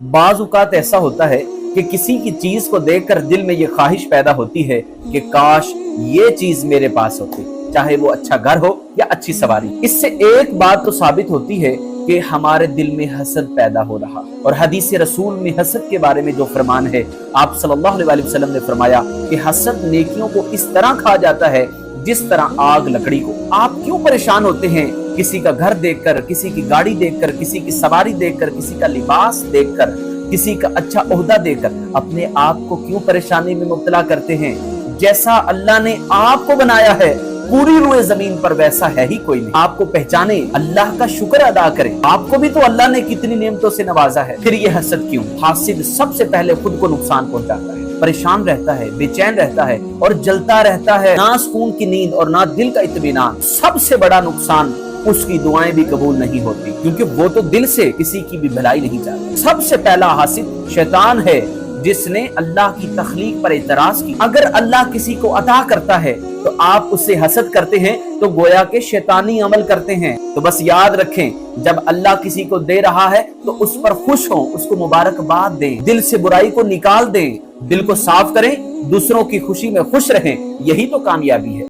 बाज़ औक़ात ऐसा होता है कि किसी की चीज को देखकर दिल में ये ख्वाहिश पैदा होती है कि काश ये चीज मेरे पास होती, चाहे वो अच्छा घर हो या अच्छी सवारी। इससे एक बात तो साबित होती है कि हमारे दिल में हसद पैदा हो रहा। और हदीस रसूल में हसद के बारे में जो फरमान है, आप सल्लल्लाहु अलैहि वसल्लम ने फरमाया कि हसद नेकियों को इस तरह खा जाता है जिस तरह आग लकड़ी को। आप क्यों परेशान होते हैं किसी का घर देखकर, किसी की गाड़ी देखकर, किसी की सवारी देखकर, किसी का लिबास देखकर, किसी का अच्छा ओहदा देखकर अपने आप को क्यों परेशानी में मुब्तला करते हैं? जैसा अल्लाह ने आपको बनाया है पूरी रूए जमीन पर वैसा है ही कोई नहीं। आपको पहचाने, अल्लाह का शुक्र अदा करें। आपको भी तो अल्लाह ने कितनी नेमतों से नवाजा है, फिर ये हसद क्यों? हासिद सबसे पहले खुद को नुकसान पहुंचाता है, परेशान रहता है, बेचैन रहता है और जलता रहता है, ना सुकून की नींद और ना दिल का इत्मीनान। सबसे बड़ा नुकसान उसकी दुआएं भी कबूल नहीं होती, क्योंकि वो तो दिल से किसी की भी भलाई नहीं चाहता। सबसे पहला हासिद शैतान है, जिसने अल्लाह की तख्लीक पर एतराज की। अगर अल्लाह किसी को अता करता है तो आप उससे हसद करते हैं तो गोया के शैतानी अमल करते हैं। तो बस याद रखें, जब अल्लाह किसी को दे रहा है तो उस पर खुश हों, उसको मुबारकबाद दें, दिल से बुराई को निकाल दें, दिल को साफ करें, दूसरों की खुशी में खुश रहें। यही तो कामयाबी है।